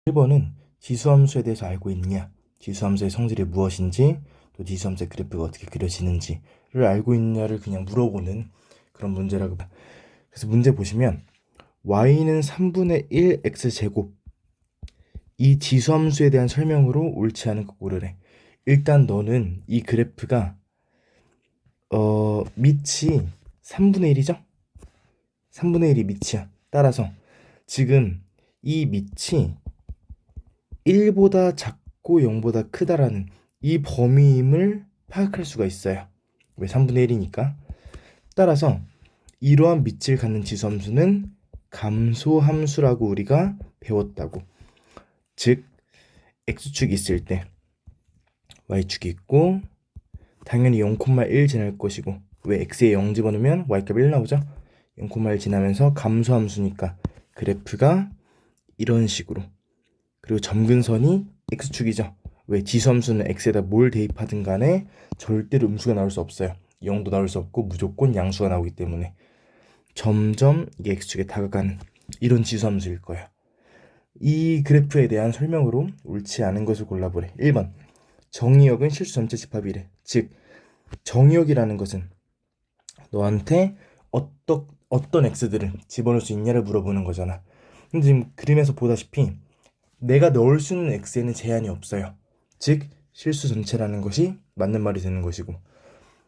1번은 지수함수에 대해서 알고 있느냐, 지수함수의 성질이 무엇인지, 또 지수함수의 그래프가 어떻게 그려지는지를 알고 있느냐를 그냥 물어보는 그런 문제라고 봐. 그래서 문제 보시면 y는 3분의 1 x제곱, 이 지수함수에 대한 설명으로 옳지 않은 거 고르래. 일단 너는 이 그래프가 밑이 3분의 1이죠? 3분의 1이 밑이야. 따라서 지금 이 밑이 1보다 작고 0보다 크다라는 이 범위임을 파악할 수가 있어요. 왜 3분의 1이니까. 따라서 이러한 밑을 갖는 지수함수는 감소함수라고 우리가 배웠다고. 즉 x축이 있을 때 y축이 있고 당연히 0,1 지날 것이고, 왜 x에 0 집어넣으면 y값 1 나오죠? 0,1 지나면서 감소함수니까 그래프가 이런 식으로, 그리고 점근선이 x축이죠. 왜 지수함수는 x에다 뭘 대입하든 간에 절대로 음수가 나올 수 없어요. 0도 나올 수 없고 무조건 양수가 나오기 때문에 점점 이게 x축에 다가가는 이런 지수함수일 거예요. 이 그래프에 대한 설명으로 옳지 않은 것을 골라보래. 1번 정의역은 실수 전체 집합이래. 즉 정의역이라는 것은 너한테 어떤 x들을 집어넣을 수 있냐를 물어보는 거잖아. 근데 지금 그림에서 보다시피 내가 넣을 수 있는 x에는 제한이 없어요. 즉 실수 전체라는 것이 맞는 말이 되는 것이고,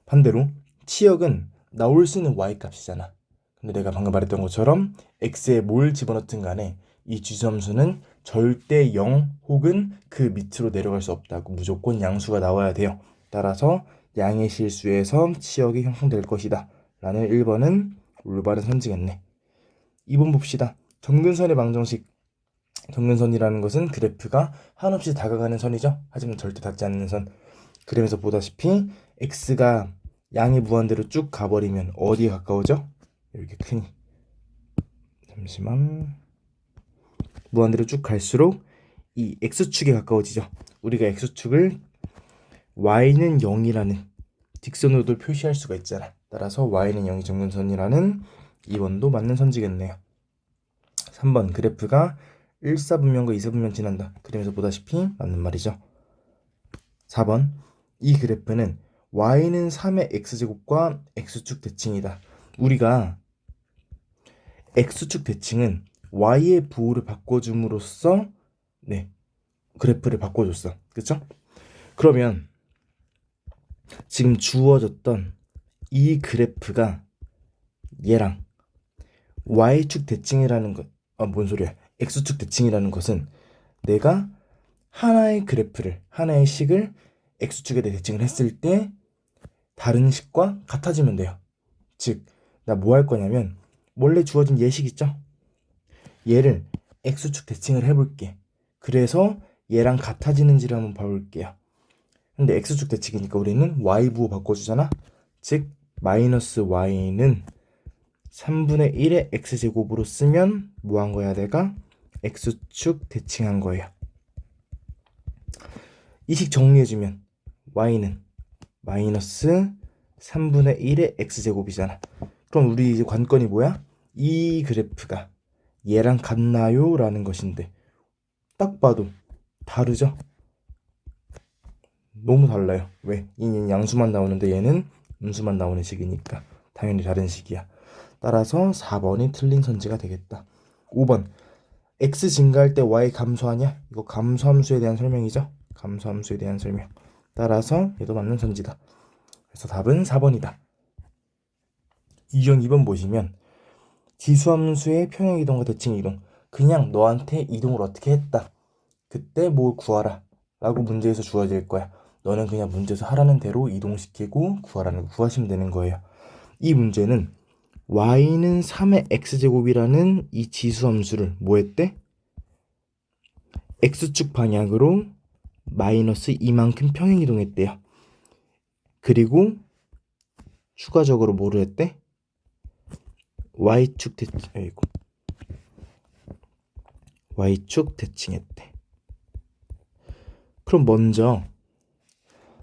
반대로 치역은 나올 수 있는 y 값이잖아. 근데 내가 방금 말했던 것처럼 x에 뭘 집어넣든 간에 이 지수함수는 절대 0 혹은 그 밑으로 내려갈 수 없다고, 무조건 양수가 나와야 돼요. 따라서 양의 실수에서 치역이 형성될 것이다 라는 1번은 올바른 선지겠네. 2번 봅시다. 점근선의 방정식. 점근선이라는 것은 그래프가 한없이 다가가는 선이죠. 하지만 절대 닿지 않는 선. 그림에서 보다시피 x가 양의 무한대로 쭉 가버리면 어디에 가까워져? 이렇게 크니. 잠시만. 무한대로 쭉 갈수록 이 x축에 가까워지죠. 우리가 x축을 y는 0이라는 직선으로도 표시할 수가 있잖아. 따라서 y는 0이 점근선이라는 2번도 맞는 선지겠네요. 3번 그래프가 1사분면과 2사분면 지난다. 그림에서 보다시피 맞는 말이죠. 4번 이 그래프는 y는 3의 x제곱과 x축 대칭이다. 우리가 x축 대칭은 y의 부호를 바꿔줌으로써 그래프를 바꿔줬어. 그쵸? 그러면 지금 주어졌던 이 그래프가 얘랑 y축 대칭이라는 것, 뭔 소리야? x축 대칭이라는 것은 내가 하나의 그래프를, 하나의 식을 x축에 대해 대칭을 했을 때 다른 식과 같아지면 돼요. 즉, 나 뭐 할 거냐면 원래 주어진 예식 있죠? 얘를 x축 대칭을 해볼게. 그래서 얘랑 같아지는지를 한번 봐볼게요. 근데 x축 대칭이니까 우리는 y부호 바꿔주잖아? 즉 마이너스 y는 3분의 1의 x제곱으로 쓰면 뭐 한 거야? 내가 x축 대칭한 거예요. 이 식 정리해주면 y는 마이너스 3분의 1의 x제곱이잖아. 그럼 우리 이제 관건이 뭐야? 이 그래프가 얘랑 같나요? 라는 것인데 딱 봐도 다르죠? 너무 달라요. 왜? 얘는 양수만 나오는데 얘는 음수만 나오는 식이니까 당연히 다른 식이야. 따라서 4번이 틀린 선지가 되겠다. 5번 x 증가할 때 y 감소하냐? 이거 감소함수에 대한 설명이죠? 감소함수에 대한 설명. 따라서 얘도 맞는 선지다. 그래서 답은 4번이다. 유형 2번 보시면 지수함수의 평행이동과 대칭이동. 그냥 너한테 이동을 어떻게 했다. 그때 뭘 구하라 라고 문제에서 주어질 거야. 너는 그냥 문제에서 하라는 대로 이동시키고 구하라는 거 구하시면 되는 거예요. 이 문제는 y는 3의 x제곱이라는 이 지수함수를 뭐 했대? x축 방향으로 마이너스 이만큼 평행이동했대요. 그리고 추가적으로 뭐를 했대? y축 대칭했대. 그럼 먼저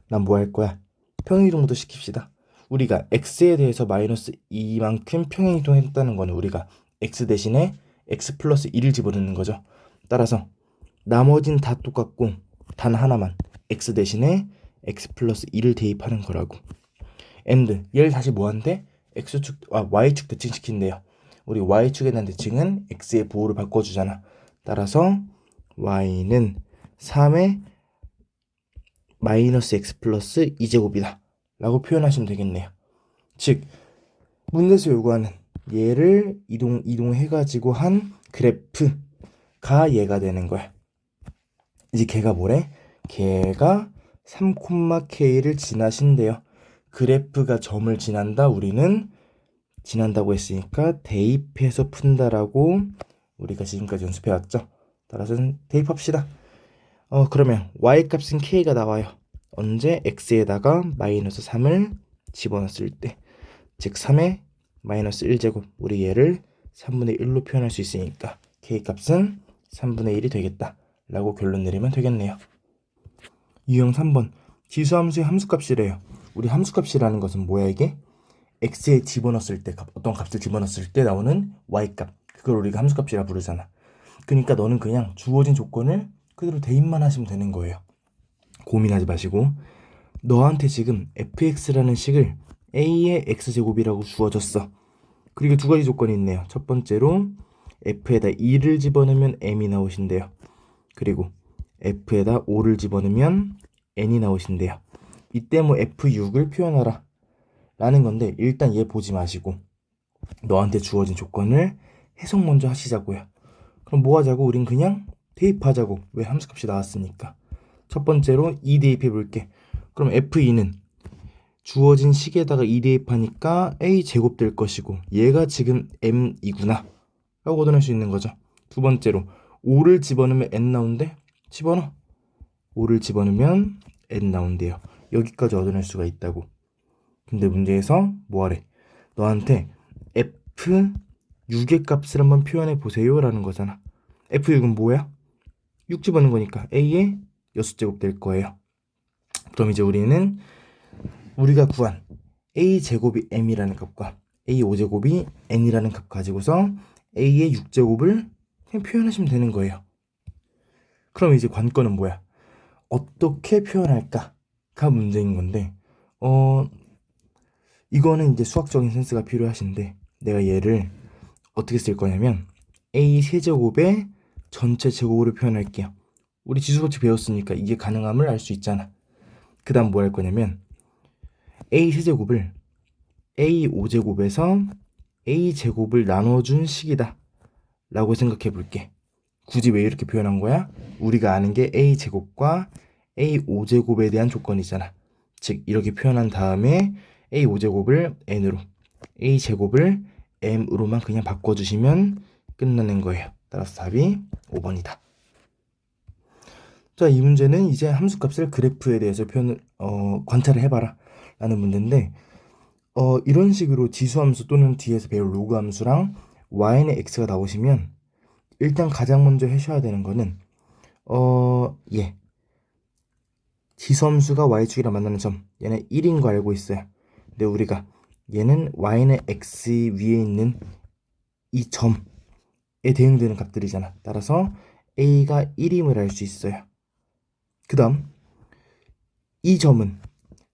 난 뭐 할 거야? 평행이동부터 시킵시다. 우리가 x에 대해서 마이너스 이만큼 평행이동했다는 거는 우리가 x 대신에 x 플러스 1을 집어넣는 거죠. 따라서 나머진 다 똑같고 단 하나만 x 대신에 x 플러스 2를 대입하는 거라고. and 얘를 다시 뭐한대? y축 대칭시킨대요. 우리 y축에 대한 대칭은 x의 부호를 바꿔주잖아. 따라서 y는 3의 마이너스 x 플러스 2제곱이다 라고 표현하시면 되겠네요. 즉 문제에서 요구하는 얘를 이동해가지고 한 그래프가 얘가 되는 거야. 이제 걔가 뭐래? 걔가 3,k를 지나신대요. 그래프가 점을 지난다. 우리는 지난다고 했으니까 대입해서 푼다라고 우리가 지금까지 연습해왔죠. 따라서 대입합시다. 그러면 y값은 k가 나와요. 언제? x에다가 마이너스 3을 집어넣었을 때. 즉 3의 마이너스 1제곱. 우리 얘를 3분의 1로 표현할 수 있으니까 k값은 3분의 1이 되겠다 라고 결론 내리면 되겠네요. 유형 3번 지수함수의 함수값이래요. 우리 함수값이라는 것은 뭐야 이게? x에 집어넣었을 때 어떤 값을 집어넣었을 때 나오는 y값, 그걸 우리가 함수값이라 부르잖아. 그러니까 너는 그냥 주어진 조건을 그대로 대입만 하시면 되는 거예요. 고민하지 마시고. 너한테 지금 fx라는 식을 a의 x제곱이라고 주어졌어. 그리고 두 가지 조건이 있네요. 첫 번째로 f에다 2를 집어넣으면 m이 나오신대요. 그리고 f에다 5를 집어넣으면 n이 나오신대요. 이때 뭐 f6을 표현하라 라는 건데, 일단 얘 보지 마시고 너한테 주어진 조건을 해석 먼저 하시자고요. 그럼 뭐 하자고? 우린 그냥 대입하자고. 왜? 함수값이 나왔으니까. 첫 번째로 2 대입해 볼게. 그럼 f2는 주어진 식에다가 2 대입하니까 a 제곱 될 것이고 얘가 지금 m이구나 라고 얻어낼 수 있는 거죠. 두 번째로 5를 집어넣으면 n 나온대. 집어넣어. 5를 집어넣으면 n 나온대요. 여기까지 얻어낼 수가 있다고. 근데 문제에서 뭐하래? 너한테 f6의 값을 한번 표현해 보세요 라는 거잖아. f6은 뭐야? 6 집어넣은 거니까 a의 6제곱 될 거예요. 그럼 이제 우리는 우리가 구한 a제곱이 m이라는 값과 a5제곱이 n이라는 값 가지고서 a의 6제곱을 그냥 표현하시면 되는 거예요. 그럼 이제 관건은 뭐야? 어떻게 표현할까가 문제인 건데, 이거는 이제 수학적인 센스가 필요하신데, 내가 얘를 어떻게 쓸 거냐면 a 세제곱의 전체 제곱으로 표현할게요. 우리 지수법칙 배웠으니까 이게 가능함을 알 수 있잖아. 그 다음 뭐 할 거냐면 a 세제곱을 a 5제곱에서 a 제곱을 나눠준 식이다 라고 생각해 볼게. 굳이 왜 이렇게 표현한 거야? 우리가 아는 게 a 제곱과 a 5제곱에 대한 조건이잖아. 즉 이렇게 표현한 다음에 a 5제곱을 n으로, a 제곱을 m으로만 그냥 바꿔주시면 끝나는 거예요. 따라서 답이 5번이다. 자, 이 문제는 이제 함수값을 그래프에 대해서 관찰을 해봐라 라는 문제인데, 이런 식으로 지수함수 또는 뒤에서 배울 로그함수랑 y는 x가 나오시면 일단 가장 먼저 하셔야 되는 거는 지수함수가 y축이랑 만나는 점, 얘는 1인 거 알고 있어요. 근데 우리가 얘는 y는 x 위에 있는 이 점에 대응되는 값들이잖아. 따라서 a가 1임을 알 수 있어요. 그 다음 이 점은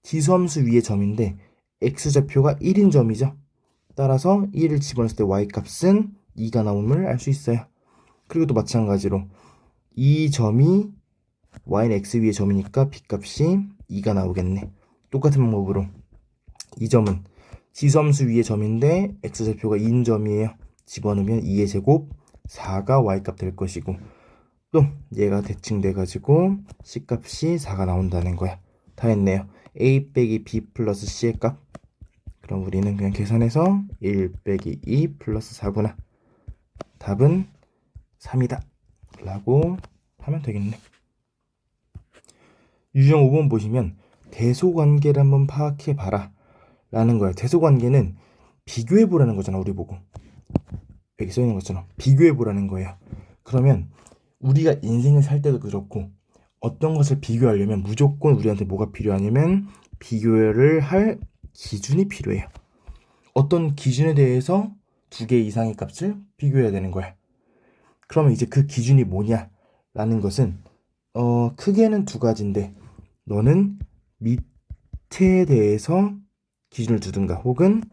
지수함수 위의 점인데 x좌표가 1인 점이죠. 따라서 1을 집어넣을 때 y값은 2가 나옴을 알 수 있어요. 그리고 또 마찬가지로 이 점이 y는 x 위의 점이니까 b값이 2가 나오겠네. 똑같은 방법으로 이 점은 지수함수 위의 점인데 x좌표가 2인 점이에요. 집어넣으면 2의 제곱 4가 y값 될 것이고, 또 얘가 대칭돼가지고 c값이 4가 나온다는 거야. 다 했네요. a 빼기 b 플러스 c의 값. 그럼 우리는 그냥 계산해서 1 빼기 2 플러스 4구나. 답은 3이다 라고 하면 되겠네. 유형 5번 보시면 대소관계를 한번 파악해봐라 라는 거예요. 대소관계는 비교해보라는 거잖아. 우리 보고 여기 써있는 것처럼 비교해보라는 거예요. 그러면 우리가 인생을 살 때도 그렇고 어떤 것을 비교하려면 무조건 우리한테 뭐가 필요하냐면 비교를 할 기준이 필요해요. 어떤 기준에 대해서 2개 이상의 값을 비교해야 되는 거야. 그러면 이제 그 기준이 뭐냐 라는 것은 크게는 두 가지인데 너는 밑에 대해서 기준을 두든가 혹은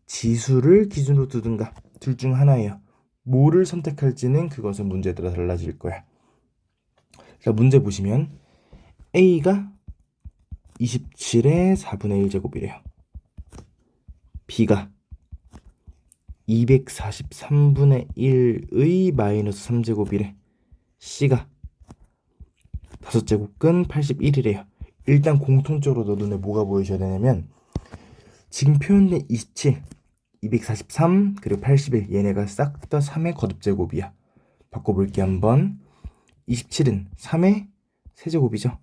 지수를 기준으로 두든가 둘 중 하나예요. 뭐를 선택할지는 그것은 문제에 따라 달라질 거야. 자, 문제 보시면 A가 27의 4분의 1제곱이래요. B가 243분의 1의 마이너스 3제곱이래. C가 5제곱근 81이래요. 일단 공통적으로 너 눈에 뭐가 보이셔야 되냐면 지금 표현된 27, 243, 그리고 81 얘네가 싹 다 3의 거듭제곱이야. 바꿔볼게 한번. 27은 3의 세제곱이죠.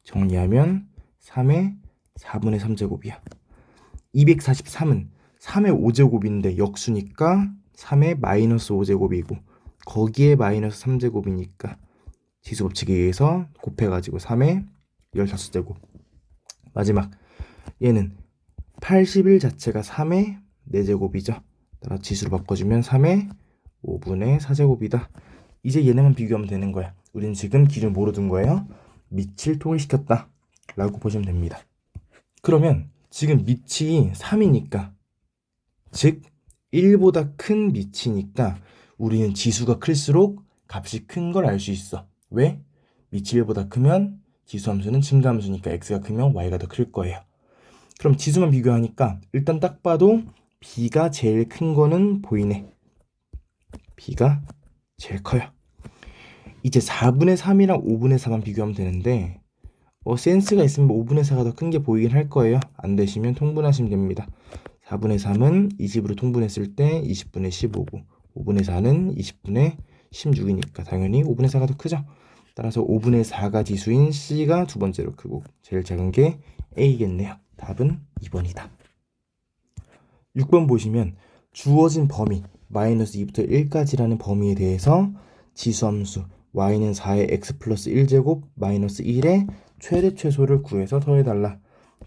정리하면 3의 4분의 3제곱이야. 243은 3의 5제곱인데 역수니까 3의 마이너스 5제곱이고 거기에 마이너스 3제곱이니까 지수법칙에 의해서 곱해가지고 3의 15제곱. 마지막 얘는 81 자체가 3의 4제곱이죠. 따라 지수로 바꿔주면 3의 5분의 4제곱이다. 이제 얘네만 비교하면 되는 거야. 우린 지금 기준 뭐로 둔 거예요? 밑을 통일시켰다 라고 보시면 됩니다. 그러면 지금 밑이 3이니까 즉 1보다 큰 밑이니까 우리는 지수가 클수록 값이 큰 걸 알 수 있어. 왜? 밑이 1보다 크면 지수함수는 증가함수니까 x가 크면 y가 더 클 거예요. 그럼 지수만 비교하니까 일단 딱 봐도 b가 제일 큰 거는 보이네. b가 제일 커요. 이제 4분의 3이랑 5분의 4만 비교하면 되는데 센스가 있으면 5분의 4가 더 큰 게 보이긴 할 거예요. 안 되시면 통분하시면 됩니다. 4분의 3은 20으로 통분했을 때 20분의 15고 5분의 4는 20분의 16이니까 당연히 5분의 4가 더 크죠. 따라서 5분의 4가 지수인 C가 두 번째로 크고 제일 작은 게 A겠네요. 답은 2번이다. 6번 보시면 주어진 범위 마이너스 2부터 1까지라는 범위에 대해서 지수함수 y는 4의 x 플러스 1제곱 마이너스 1의 최대 최소를 구해서 더해달라.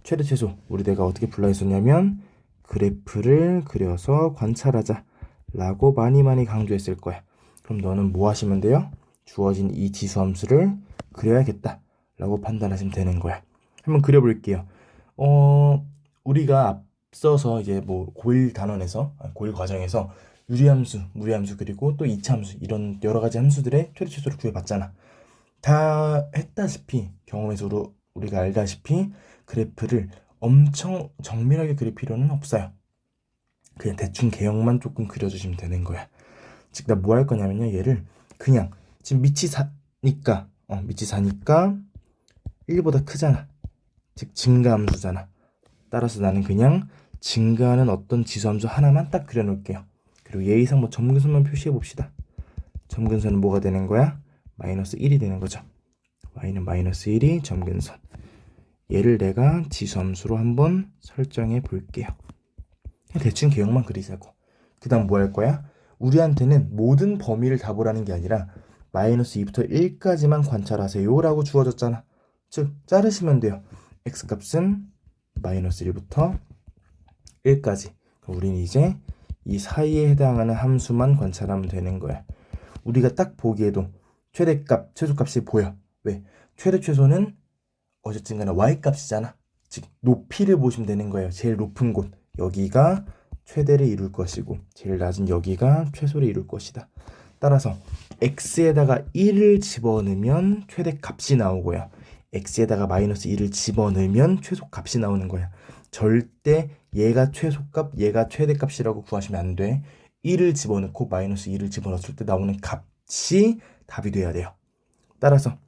최대 최소 우리 내가 어떻게 불러했었냐면 그래프를 그려서 관찰하자 라고 많이 강조했을 거야. 그럼 너는 뭐 하시면 돼요? 주어진 이 지수함수를 그려야겠다 라고 판단하시면 되는 거야. 한번 그려볼게요. 우리가 앞서서 이제 뭐 고1 단원에서 고1 과정에서 유리함수, 무리함수 그리고 또 이차함수 이런 여러 가지 함수들의 최대 최소를 구해봤잖아. 다 했다시피 경험에서 우리가 알다시피 그래프를 엄청 정밀하게 그릴 필요는 없어요. 그냥 대충 개형만 조금 그려주시면 되는 거야. 즉 나 뭐 할 거냐면요, 얘를 그냥 지금 밑이 4니까 밑이 4니까 1보다 크잖아. 즉 증가함수잖아. 따라서 나는 그냥 증가하는 어떤 지수함수 하나만 딱 그려놓을게요. 그리고 예의상 뭐 점근선만 표시해 봅시다. 점근선은 뭐가 되는 거야? 마이너스 1이 되는 거죠. y는 마이너스 1이 점근선. 얘를 내가 지수함수로 한번 설정해 볼게요. 대충 개형만 그리자고. 그 다음 뭐 할 거야? 우리한테는 모든 범위를 다 보라는 게 아니라 마이너스 2부터 1까지만 관찰하세요 라고 주어졌잖아. 즉 자르시면 돼요. x값은 마이너스 1부터 1까지. 우리는 이제 이 사이에 해당하는 함수만 관찰하면 되는 거야. 우리가 딱 보기에도 최대값, 최소값이 보여. 왜? 최대 최소는 어쨌든 간에 y값이잖아. 즉 높이를 보시면 되는 거예요. 제일 높은 곳 여기가 최대를 이룰 것이고 제일 낮은 여기가 최소를 이룰 것이다. 따라서 x에다가 1을 집어넣으면 최대값이 나오고요. x에다가 마이너스 1을 집어넣으면 최소값이 나오는 거야. 절대 얘가 최소값, 얘가 최대값이라고 구하시면 안 돼. 1을 집어넣고 마이너스 1을 집어넣었을 때 나오는 값이 답이 돼야 돼요. 따라서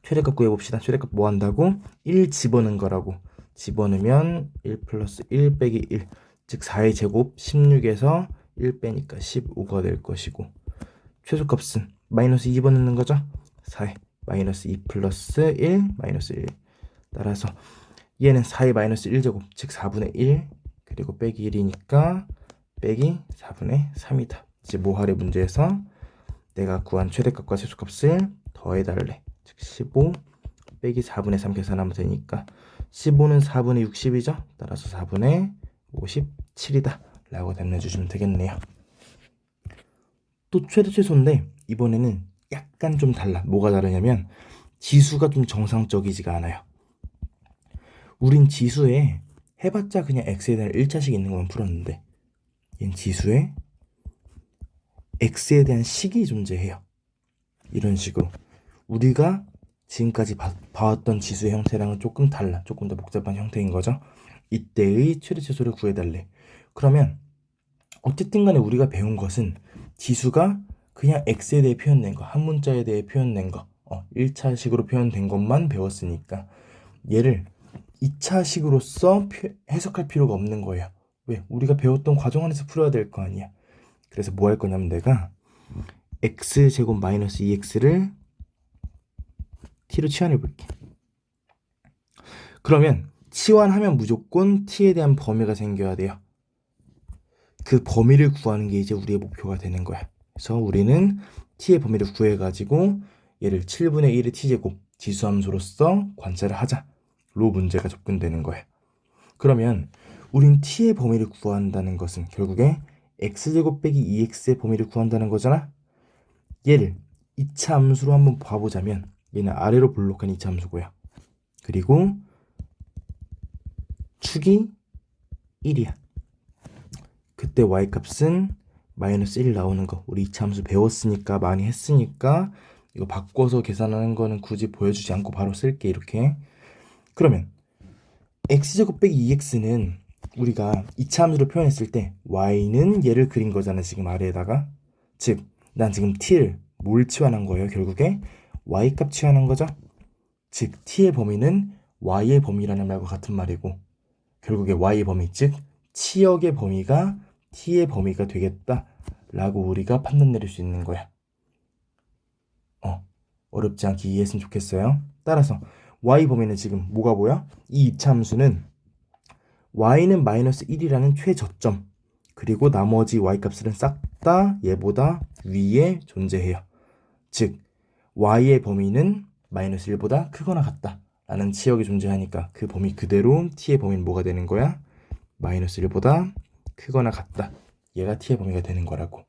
최대값 구해봅시다. 최대값 뭐 한다고? 1 집어넣은 거라고. 집어넣으면 1 플러스 1 빼기 1. 즉 4의 제곱 16에서 1 빼니까 15가 될 것이고 최소값은 마이너스 2 집어넣는 거죠. 4의 마이너스 2 플러스 1 마이너스 1. 따라서 얘는 4의 마이너스 1제곱 즉 4분의 1 그리고 빼기 1이니까 빼기 4분의 3이다. 이제 모할의 문제에서 내가 구한 최대값과 최소값을 더해달래. 즉 15 빼기 4분의 3 계산하면 되니까 15는 4분의 60이죠. 따라서 4분의 57이다 라고 답내주시면 되겠네요. 또 최대 최소인데 이번에는 약간 좀 달라. 뭐가 다르냐면 지수가 좀 정상적이지가 않아요. 우린 지수에 해봤자 그냥 x에 대한 1차식 있는 것만 풀었는데 얘는 지수에 x에 대한 식이 존재해요. 이런 식으로 우리가 지금까지 봐왔던 지수의 형태랑은 조금 달라. 조금 더 복잡한 형태인 거죠. 이때의 최대 최소를 구해달래. 그러면 어쨌든 간에 우리가 배운 것은 지수가 그냥 x에 대해 표현된 거, 한 문자에 대해 표현된 거, 1차식으로 표현된 것만 배웠으니까 얘를 2차식으로서 해석할 필요가 없는 거예요. 왜? 우리가 배웠던 과정 안에서 풀어야 될 거 아니야. 그래서 뭐 할 거냐면 내가 x제곱 마이너스 2x를 t로 치환해 볼게. 그러면 치환하면 무조건 t에 대한 범위가 생겨야 돼요. 그 범위를 구하는 게 이제 우리의 목표가 되는 거야. 그래서 우리는 t의 범위를 구해가지고 얘를 7분의 1의 t제곱 지수함수로서 관찰을 하자. 로 문제가 접근되는 거야. 그러면 우린 t의 범위를 구한다는 것은 결국에 x제곱 빼기 2x의 범위를 구한다는 거잖아. 얘를 2차 함수로 한번 봐보자면 얘는 아래로 볼록한 2차 함수고요. 그리고 축이 1이야. 그때 y값은 마이너스 1 나오는 거 우리 2차 함수 배웠으니까 많이 했으니까 이거 바꿔서 계산하는 거는 굳이 보여주지 않고 바로 쓸게. 이렇게. 그러면 x제곱 빼기 2x는 우리가 2차 함수로 표현했을 때 y는 얘를 그린 거잖아. 지금 아래에다가. 즉 난 지금 t를 뭘 치환한 거예요? 결국에 y값 치환한 거죠. 즉 t의 범위는 y의 범위라는 말과 같은 말이고 결국에 y의 범위 즉 치역의 범위가 t의 범위가 되겠다라고 우리가 판단 내릴 수 있는 거야. 어렵지 않게 이해했으면 좋겠어요. 따라서 y 범위는 지금 뭐가 보여? 이 2차 함수는 y는 마이너스 1이라는 최저점 그리고 나머지 y값들은 싹 다 얘보다 위에 존재해요. 즉 y의 범위는 마이너스 1보다 크거나 같다 라는 치역이 존재하니까 그 범위 그대로 t의 범위는 뭐가 되는 거야? 마이너스 1보다 크거나 같다. 얘가 t의 범위가 되는 거라고.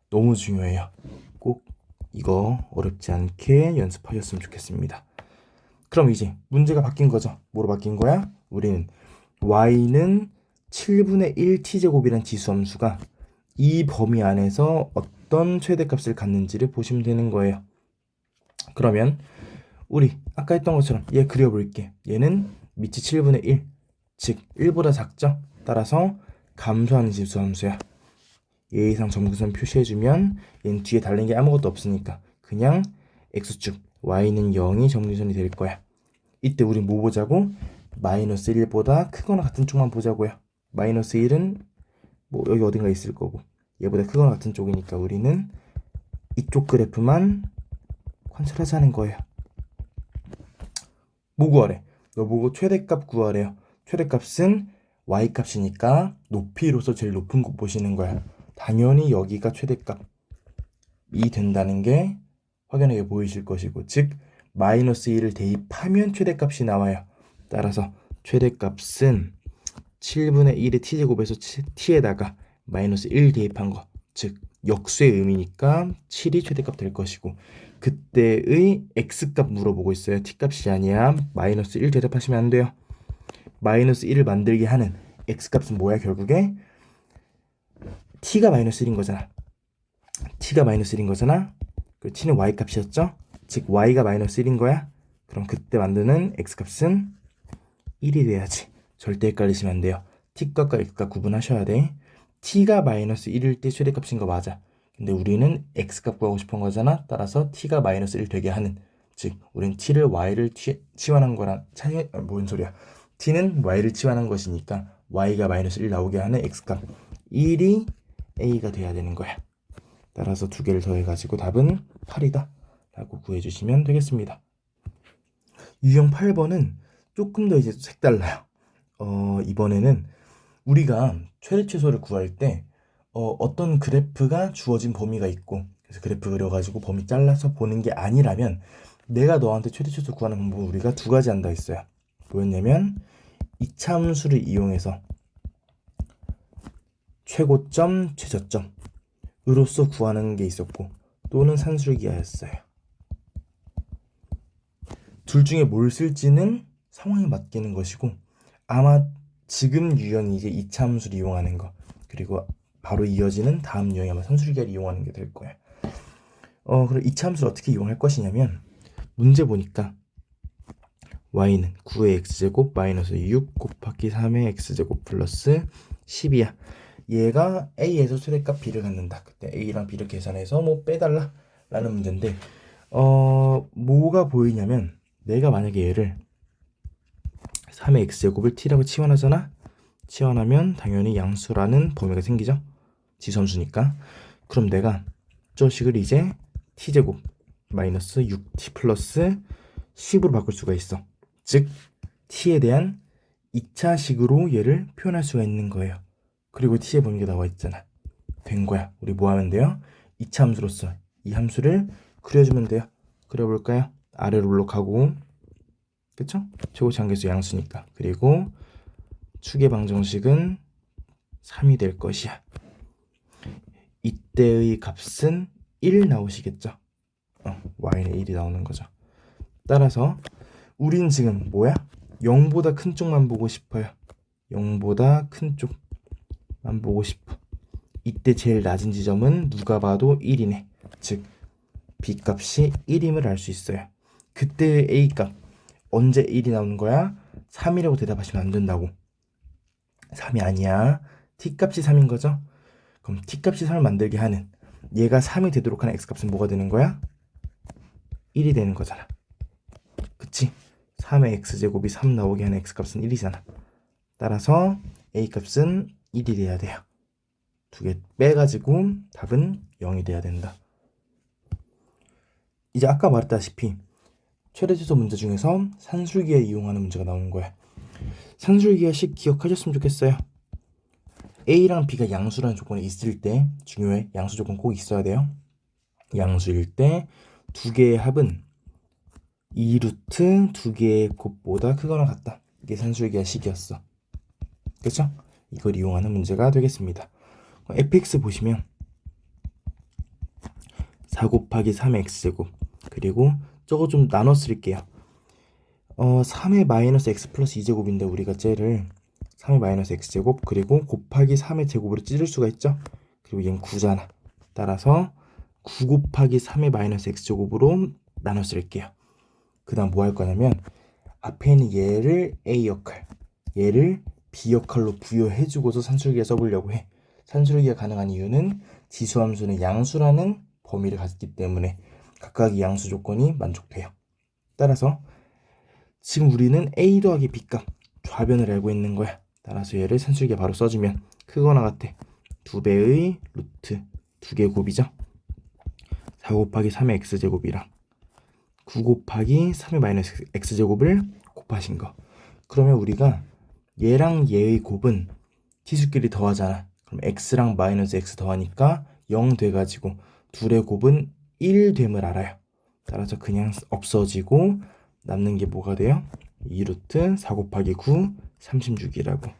너무 중요해요. 꼭 이거 어렵지 않게 연습하셨으면 좋겠습니다. 그럼 이제 문제가 바뀐 거죠. 뭐로 바뀐 거야? 우리는 y는 7분의 1 t제곱이란 지수함수가 이 범위 안에서 어떤 최대값을 갖는지를 보시면 되는 거예요. 그러면 우리 아까 했던 것처럼 얘 그려볼게. 얘는 밑이 7분의 1, 즉 1보다 작죠? 따라서 감소하는 지수함수야. 예의상 점근선 표시해주면 얘는 뒤에 달린 게 아무것도 없으니까 그냥 x축 y는 0이 점근선이 될 거야. 이때 우리 뭐 보자고? 마이너스 1보다 크거나 같은 쪽만 보자고요. 마이너스 1은 뭐 여기 어딘가 있을 거고 얘보다 크거나 같은 쪽이니까 우리는 이쪽 그래프만 관찰하자는 거예요. 뭐 구하래? 너 보고 최대값 구하래요. 최대값은 y값이니까 높이로서 제일 높은 곳 보시는 거야. 당연히 여기가 최대값이 된다는 게 확연하게 보이실 것이고 즉 마이너스 1을 대입하면 최대값이 나와요. 따라서 최대값은 7분의 1의 t제곱에서 t에다가 마이너스 1 대입한 거, 즉 역수의 의미니까 7이 최대값 될 것이고 그때의 x값 물어보고 있어요. t값이 아니야. 마이너스 1 대답하시면 안 돼요. 마이너스 1을 만들게 하는 x값은 뭐야? 결국에 t가 마이너스 1인 거잖아. t가 마이너스 1인 거잖아. 그 t는 y값이었죠? 즉 y가 마이너스 1인 거야. 그럼 그때 만드는 x값은 1이 돼야지. 절대 헷갈리시면 안 돼요. t값과 x값 구분하셔야 돼. t가 마이너스 1일 때 최대값인 거 맞아. 근데 우리는 x값 구하고 싶은 거잖아. 따라서 t가 마이너스 1 되게 하는, 즉 우린 t를 y를 치환한 거랑 뭔 소리야. t는 y를 치환한 것이니까 y가 마이너스 1 나오게 하는 x값 1이 a가 돼야 되는 거야. 따라서 두 개를 더해가지고 답은 8이다 라고 구해주시면 되겠습니다. 유형 8번은 조금 더 이제 색달라요. 이번에는 우리가 최대 최소를 구할 때 어떤 그래프가 주어진 범위가 있고 그래서 그래프 그려가지고 범위 잘라서 보는 게 아니라면 내가 너한테 최대 최소 구하는 방법은 우리가 두 가지 한다 했어요. 뭐였냐면 이차함수를 이용해서 최고점, 최저점 으로써 구하는 게 있었고 또는 산술기하였어요. 둘 중에 뭘 쓸지는 상황에 맡기는 것이고 아마 지금 유형이 이제 2차 함수를 이용하는 거 그리고 바로 이어지는 다음 유형이 아마 산술기하를 이용하는 게 될 거예요. 그럼 2차 함수를 어떻게 이용할 것이냐면 문제 보니까 y는 9의 x제곱 마이너스 6 곱하기 3의 x제곱 플러스 10이야. 얘가 a에서 최대값 b를 갖는다. 그때 a랑 b를 계산해서 뭐 빼달라 라는 문제인데 뭐가 보이냐면 내가 만약에 얘를 3의 x제곱을 t라고 치환하잖아. 치환하면 당연히 양수라는 범위가 생기죠. 지수함수니까. 그럼 내가 저 식을 이제 t제곱 마이너스 6t 플러스 10으로 바꿀 수가 있어. 즉 t에 대한 2차 식으로 얘를 표현할 수가 있는 거예요. 그리고 t의 범위가 나와 있잖아. 된 거야. 우리 뭐 하면 돼요? 2차 함수로서 이 함수를 그려주면 돼요. 그려볼까요? 아래로 올라가고 그쵸? 최고차함계수 양수니까. 그리고 축의 방정식은 3이 될 것이야. 이때의 값은 1 나오시겠죠? y는 1이 나오는 거죠. 따라서 우린 지금 뭐야? 0보다 큰 쪽만 보고 싶어요. 0보다 큰 쪽만 보고 싶어. 이때 제일 낮은 지점은 누가 봐도 1이네. 즉 b값이 1임을 알 수 있어요. 그때 a값 언제 1이 나오는 거야? 3이라고 대답하시면 안 된다고. 3이 아니야. t값이 3인 거죠? 그럼 t값이 3을 만들게 하는 얘가 3이 되도록 하는 x값은 뭐가 되는 거야? 1이 되는 거잖아. 그치? 3의 x제곱이 3 나오게 하는 x값은 1이잖아. 따라서 a값은 1이 돼야 돼요. 두 개 빼가지고 답은 0이 돼야 된다. 이제 아까 말했다시피 최대지수 문제 중에서 산술기하 이용하는 문제가 나오는 거야. 산술기하식 기억하셨으면 좋겠어요. A랑 B가 양수라는 조건이 있을 때 중요해. 양수 조건 꼭 있어야 돼요. 양수일 때 두 개의 합은 2루트 두 개의 곱보다 크거나 같다. 이게 산술기하식이었어. 그쵸? 이걸 이용하는 문제가 되겠습니다. fx 보시면 4 곱하기 3의 x제곱 그리고 저거 좀 나눠 쓸게요. 3의 마이너스 x 플러스 2제곱인데 우리가 쟤를 3의 마이너스 x제곱 그리고 곱하기 3의 제곱으로 찌를 수가 있죠. 그리고 얘는 9잖아. 따라서 9 곱하기 3의 마이너스 x제곱으로 나눠 쓸게요. 그 다음 뭐 할 거냐면 앞에 있는 얘를 a 역할 얘를 b 역할로 부여해주고서 산술기에 써보려고 해. 산술기가 가능한 이유는 지수함수는 양수라는 범위를 가졌기 때문에 각각의 양수 조건이 만족돼요. 따라서 지금 우리는 a 더하기 b값 좌변을 알고 있는 거야. 따라서 얘를 산술기에 바로 써주면 크거나 같아. 2배의 루트 2개 곱이죠. 4 곱하기 3의 x제곱이랑 9 곱하기 3의 마이너스 x제곱을 곱하신 거. 그러면 우리가 얘랑 얘의 곱은 지수끼리 더하잖아. 그럼 x랑 마이너스 x 더하니까 0 돼가지고 둘의 곱은 1 됨을 알아요. 따라서 그냥 없어지고 남는 게 뭐가 돼요? 2루트 4 곱하기 9 36이라고.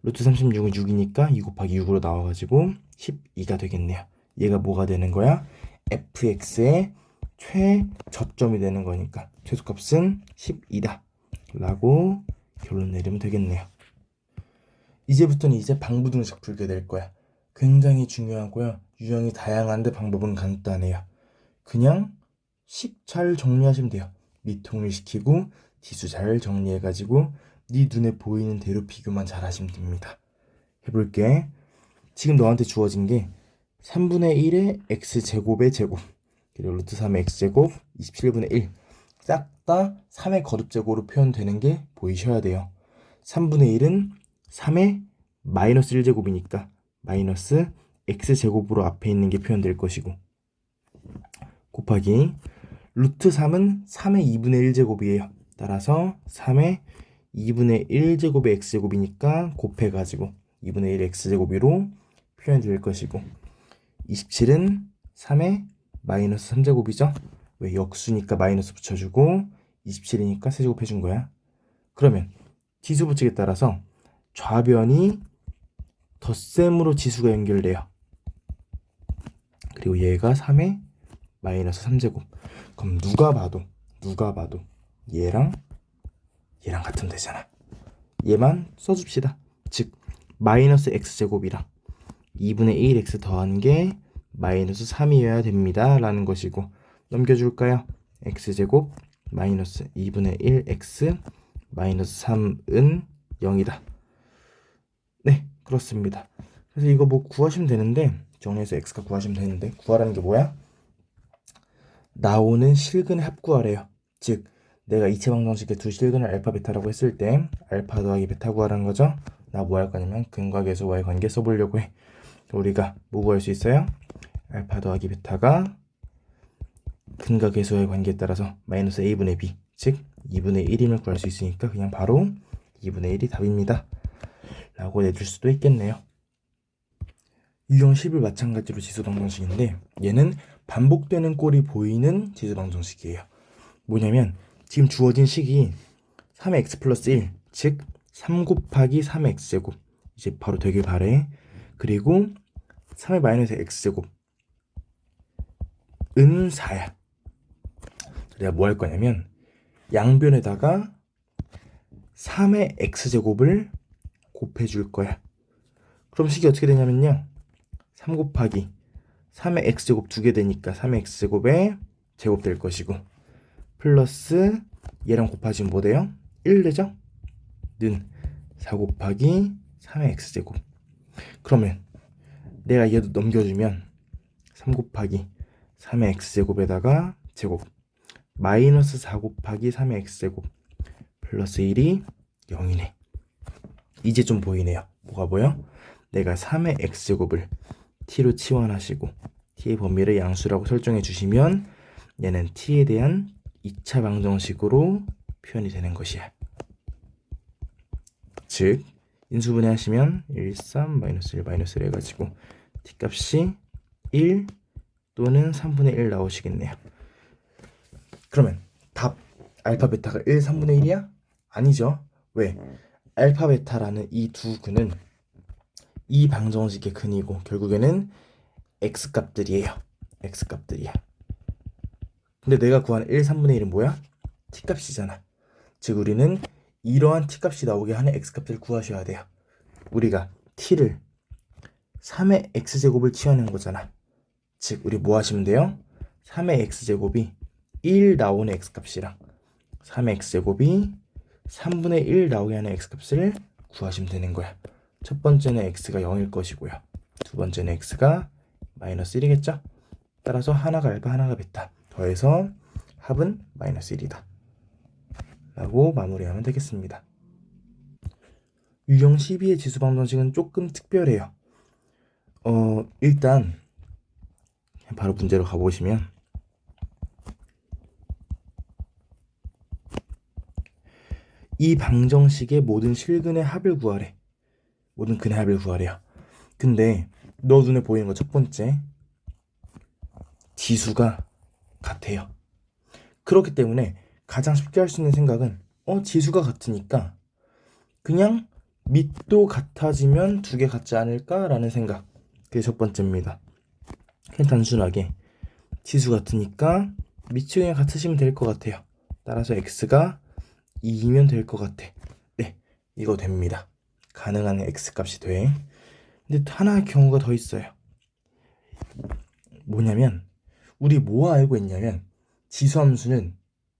루트 36은 6이니까 2 곱하기 6으로 나와가지고 12가 되겠네요. 얘가 뭐가 되는 거야? fx의 최저점이 되는 거니까 최소값은 12다 라고 결론 내리면 되겠네요. 이제부터는 이제 방부등식 풀게 될 거야. 굉장히 중요하고요. 유형이 다양한데 방법은 간단해요. 그냥 식 잘 정리하시면 돼요. 미통을 시키고 지수 잘 정리해가지고 네 눈에 보이는 대로 비교만 잘 하시면 됩니다. 해볼게. 지금 너한테 주어진 게 3분의 1의 x제곱의 제곱 그리고 루트 3의 x제곱 27분의 1 싹 다 3의 거듭제곱으로 표현되는 게 보이셔야 돼요. 3분의 1은 3의 마이너스 1제곱이니까 마이너스 x제곱으로 앞에 있는 게 표현될 것이고 곱하기 루트 3은 3의 2분의 1제곱이에요. 따라서 3의 2분의 1제곱의 x제곱이니까 곱해가지고 2분의 1 x제곱으로 표현될 것이고 27은 3의 마이너스 3제곱이죠. 왜 역수니까 마이너스 붙여주고 27이니까 세제곱 해준 거야. 그러면 지수 법칙에 따라서 좌변이 덧셈으로 지수가 연결돼요. 그리고 얘가 3의 마이너스 3제곱. 그럼 누가 봐도 얘랑 같으면 되잖아. 얘만 써줍시다. 즉 마이너스 x제곱이랑 2분의 1x 더한 게 마이너스 3이어야 됩니다 라는 것이고, 넘겨줄까요? x제곱 마이너스 2분의 1x 마이너스 3은 0이다. 네, 그렇습니다. 그래서 이거 뭐 구하시면 되는데, 정리해서 x가 구하시면 되는데, 구하라는 게 뭐야? 나오는 실근의 합 구하래요. 즉 내가 이체 방정식의 두 실근을 알파 베타라고 했을 때 알파 더하기 베타 구하라는 거죠. 나 뭐 할 거냐면 근과 계수와의 관계 써보려고 해. 우리가 뭐 구할 수 있어요? 알파 더하기 베타가 근과 계수와의 관계에 따라서 마이너스 a분의 b, 즉 2분의 1임을 구할 수 있으니까 그냥 바로 2분의 1이 답입니다 라고 내줄 수도 있겠네요. 유형 10을 마찬가지로 지수 방정식인데, 얘는 반복되는 꼴이 보이는 지수 방정식이에요. 뭐냐면 지금 주어진 식이 3의 x 플러스 1, 즉 3 곱하기 3의 x제곱, 이제 바로 되길 바래. 그리고 3의 마이너스 x제곱 은 4야. 내가 뭐 할 거냐면 양변에다가 3의 x제곱을 곱해줄 거야. 그럼 식이 어떻게 되냐면요, 3 곱하기 3의 x제곱 2개 되니까 3의 x제곱에 제곱 될 것이고, 플러스 얘랑 곱하지면 뭐 돼요? 1 되죠? 는 4 곱하기 3의 x제곱. 그러면 내가 얘도 넘겨주면 3 곱하기 3의 x제곱에다가 제곱 마이너스 4 곱하기 3의 x제곱 플러스 1이 0이네. 이제 좀 보이네요. 뭐가 보여? 내가 3의 x제곱을 t로 치환하시고 t의 범위를 양수라고 설정해 주시면 얘는 t에 대한 2차 방정식으로 표현이 되는 것이야. 즉 인수분해 하시면 1, 3, 마이너스 1, 마이너스 1 해가지고 t값이 1 또는 3분의 1 나오시겠네요. 그러면 답 알파 베타가 1, 3분의 1이야? 아니죠. 왜? 알파 베타라는 이 두 근은 이 방정식의 근이고 결국에는 x값들이에요. x값들이야. 근데 내가 구한 1, 3분의 1은 뭐야? t값이잖아. 즉 우리는 이러한 t값이 나오게 하는 x값을 구하셔야 돼요. 우리가 t를 3의 x제곱을 취하는 거잖아. 즉 우리 뭐 하시면 돼요? 3의 x제곱이 1 나오는 x값이랑 3의 x제곱이 3분의 1 나오게 하는 x값을 구하시면 되는 거야. 첫 번째는 x가 0일 것이고요. 두 번째는 x가 마이너스 1이겠죠? 따라서 하나가 알파 하나가 베타 더해서 합은 마이너스 1이다 라고 마무리하면 되겠습니다. 유형 12의 지수 방정식은 조금 특별해요. 일단 바로 문제로 가보시면 이 방정식의 모든 실근의 합을 구하래. 모든 근의 합을 구하래요. 근데 너 눈에 보이는 거 첫 번째, 지수가 같아요. 그렇기 때문에 가장 쉽게 할 수 있는 생각은 지수가 같으니까 그냥 밑도 같아지면 두 개 같지 않을까라는 생각. 그게 첫 번째입니다. 그냥 단순하게 지수 같으니까 밑이 그냥 같으시면 될 것 같아요. 따라서 x가 2이면 될 것 같아. 네, 이거 됩니다. 가능한 x값이 돼. 근데 하나 경우가 더 있어요. 뭐냐면 우리 뭐 알고 있냐면 지수함수는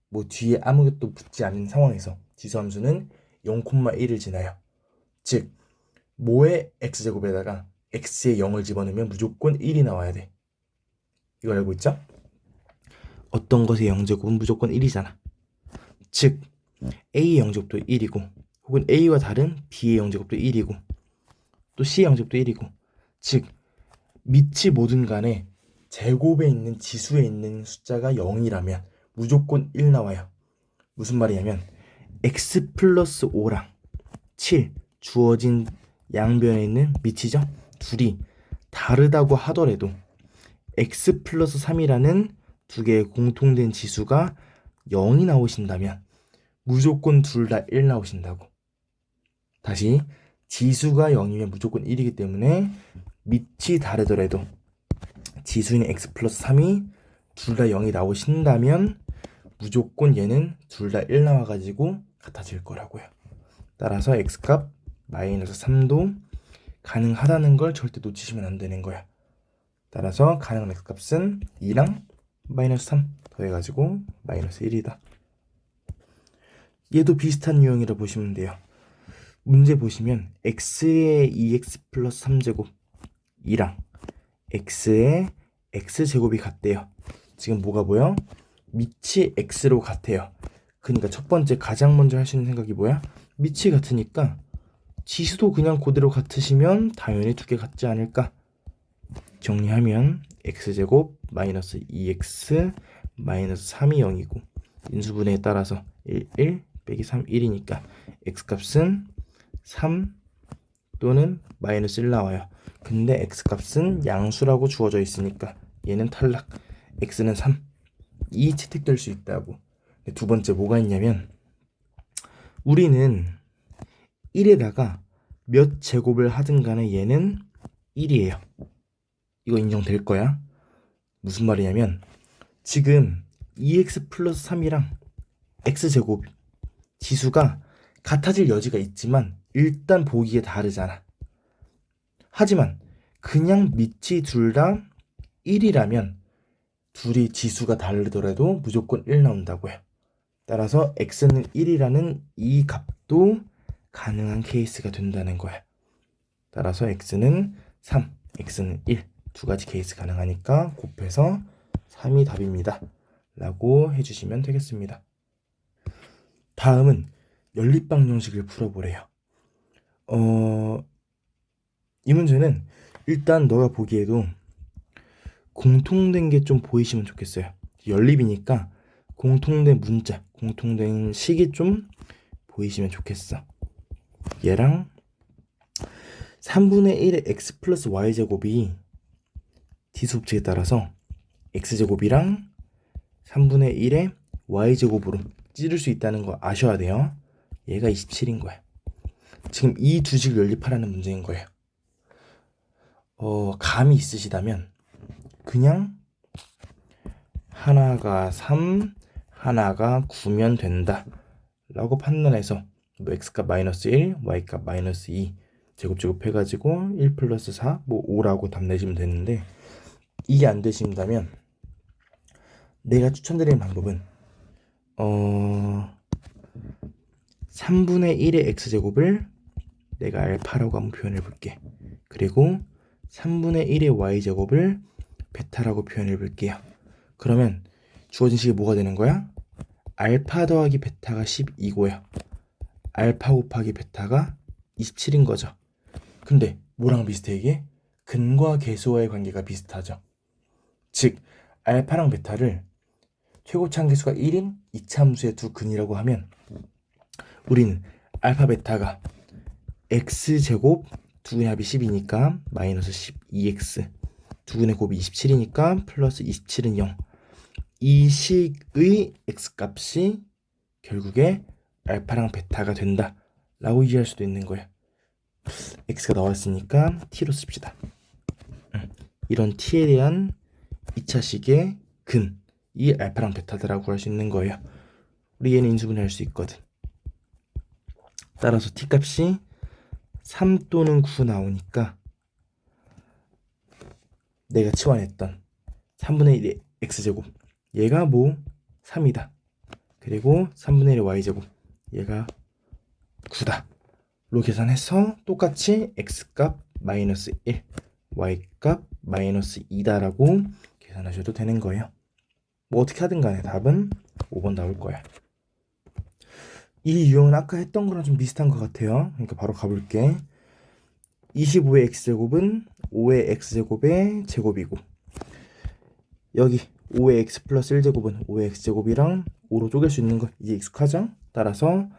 뭐 뒤에 아무것도 붙지 않은 상황에서 지수함수는 0,1을 지나요. 즉 뭐의 x제곱에다가 x에 0을 집어넣으면 무조건 1이 나와야 돼. 이거 알고 있죠? 어떤 것의 0제곱은 무조건 1이잖아. 즉 a의 0제곱도 1이고 혹은 a와 다른 b의 0제곱도 1이고 또 c의 0제곱도 1이고, 즉 밑이 뭐든 간에 제곱에 있는 지수에 있는 숫자가 0이라면 무조건 1 나와요. 무슨 말이냐면 x 플러스 5랑 7 주어진 양변에 있는 밑이죠. 둘이 다르다고 하더라도 x 플러스 3이라는 두 개의 공통된 지수가 0이 나오신다면 무조건 둘 다 1 나오신다고. 다시 지수가 0이면 무조건 1이기 때문에 밑이 다르더라도 지수인 x 플러스 3이 둘 다 0이 나오신다면 무조건 얘는 둘 다 1 나와가지고 같아질 거라고요. 따라서 x값 마이너스 3도 가능하다는 걸 절대 놓치시면 안 되는 거야. 따라서 가능한 x값은 2랑 마이너스 3 더해가지고 마이너스 1이다. 얘도 비슷한 유형이라 보시면 돼요. 문제 보시면 x의 2x 플러스 3제곱 2랑 x의 x제곱이 같대요. 지금 뭐가 보여? 밑이 x로 같아요. 그러니까 첫 번째 가장 먼저 할 수 있는 생각이 뭐야? 밑이 같으니까 지수도 그냥 그대로 같으시면 당연히 두 개 같지 않을까? 정리하면 x제곱 마이너스 2x 마이너스 3이 0이고 인수분해에 따라서 1 빼기 3 1이니까 x값은 3 또는 마이너스 1 나와요. 근데 x값은 양수라고 주어져 있으니까 얘는 탈락. x는 3. 이 채택될 수 있다고. 두 번째 뭐가 있냐면 우리는 1에다가 몇 제곱을 하든 간에 얘는 1이에요. 이거 인정될 거야. 무슨 말이냐면 지금 2x 플러스 3이랑 x제곱 지수가 같아질 여지가 있지만 일단 보기에 다르잖아. 하지만 그냥 밑이 둘 다 1이라면 둘이 지수가 다르더라도 무조건 1 나온다고요. 따라서 x는 1이라는 이 값도 가능한 케이스가 된다는 거야. 따라서 x는 3, x는 1 두 가지 케이스 가능하니까 곱해서 3이 답입니다. 라고 해주시면 되겠습니다. 다음은 연립방정식을 풀어보래요. 이 문제는 일단 너가 보기에도 공통된 게 좀 보이시면 좋겠어요. 연립이니까 공통된 문자, 공통된 식이 좀 보이시면 좋겠어. 얘랑 3분의 1의 x 플러스 y제곱이 디수법칙에 따라서 x제곱이랑 3분의 1의 y제곱으로 찌를 수 있다는 거 아셔야 돼요. 얘가 27인 거야. 지금 이 두 식을 연립하라는 문제인 거예요. 감이 있으시다면 그냥 하나가 3, 하나가 9면 된다 라고 판단해서 뭐 x값 마이너스 1, y값 마이너스 2 제곱 해가지고 1 플러스 4, 뭐 5라고 답 내시면 되는데 이게 안 되신다면 내가 추천드리는 방법은 3분의 1의 x제곱을 내가 알파라고 한번 표현해 볼게. 그리고 3분의 1의 y제곱을 베타라고 표현해 볼게요. 그러면 주어진 식이 뭐가 되는 거야? 알파 더하기 베타가 12고요. 알파 곱하기 베타가 27인 거죠. 근데 뭐랑 비슷해 이게? 근과 계수와의 관계가 비슷하죠. 즉 알파랑 베타를 최고차함계수가 1인 이차함수의 두 근이라고 하면 우리는 알파 베타가 x제곱 두 근의 합이 10이니까 마이너스 12x 두 근의 곱이 27이니까 플러스 27은 0. 이 식의 x값이 결국에 알파랑 베타가 된다 라고 이해할 수도 있는 거예요. x가 나왔으니까 t로 씁시다. 이런 t에 대한 2차식의 근이 알파랑 베타다라고 할 수 있는 거예요. 우리 얘는 인수분해할 수 있거든. 따라서 t값이 3 또는 9 나오니까 내가 치환했던 3분의 1의 x제곱 얘가 뭐 3이다. 그리고 3분의 1의 y제곱 얘가 9다 로 계산해서 똑같이 x값 마이너스 1 y값 마이너스 2다 라고 계산하셔도 되는 거예요. 뭐 어떻게 하든 간에 답은 5번 나올 거야. 이 유형은 아까 했던 거랑 좀 비슷한 것 같아요. 그러니까 바로 가볼게. 25의 x제곱은 5의 x제곱의 제곱이고 여기 5의 x 플러스 1제곱은 5의 x제곱이랑 5로 쪼갤 수 있는 거 이제 익숙하죠? 따라서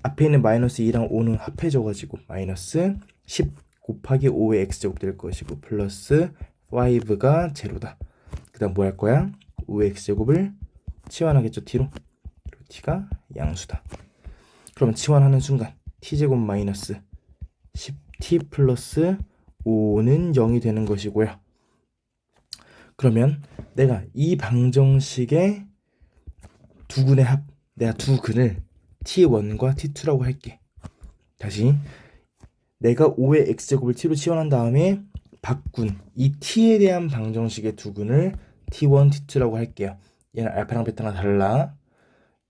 앞에 있는 마이너스 2랑 5는 합해져가지고 마이너스 10 곱하기 5의 x제곱 될 것이고 플러스 5가 제로다. 그 다음 뭐 할 거야? 5의 x제곱을 치환하겠죠 t로. 그리고 t가 양수다. 그러면 치환하는 순간 t제곱 마이너스 10t 플러스 5는 0이 되는 것이고요. 그러면 내가 이 방정식의 두 근의 합, 내가 두 근을 t1과 t2라고 할게. 다시 내가 5의 x제곱을 t로 치환한 다음에 바꾼 이 t에 대한 방정식의 두 근을 t1, t2라고 할게요. 얘는 알파랑 베타가 달라.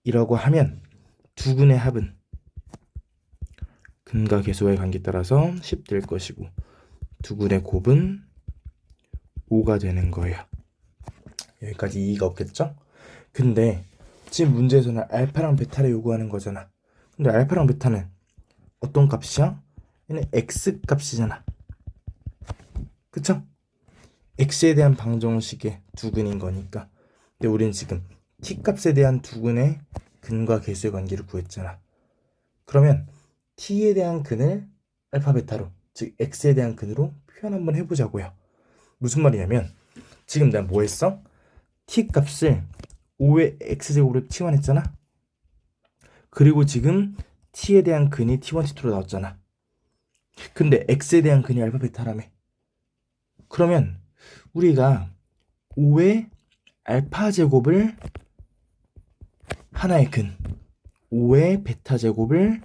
이라고 하면 두 근의 합은 근과 계수와의 관계에 따라서 10 될 것이고 두 근의 곱은 5가 되는 거예요. 여기까지 이의가 없겠죠? 근데 지금 문제에서는 알파랑 베타를 요구하는 거잖아. 근데 알파랑 베타는 어떤 값이야? 얘는 x 값이잖아. 그쵸? x에 대한 방정식의 두 근인 거니까. 근데 우리는 지금 t 값에 대한 두 근의 근과 계수의 관계를 구했잖아. 그러면 t에 대한 근을 알파 베타로, 즉 x에 대한 근으로 표현 한번 해보자고요. 무슨 말이냐면 지금 내가 뭐 했어? t 값을 5의 x제곱으로 치환했잖아. 그리고 지금 t에 대한 근이 t1, t2로 나왔잖아. 근데 x에 대한 근이 알파 베타라며. 그러면 우리가 5의 알파 제곱을 하나의 근, 5의 베타 제곱을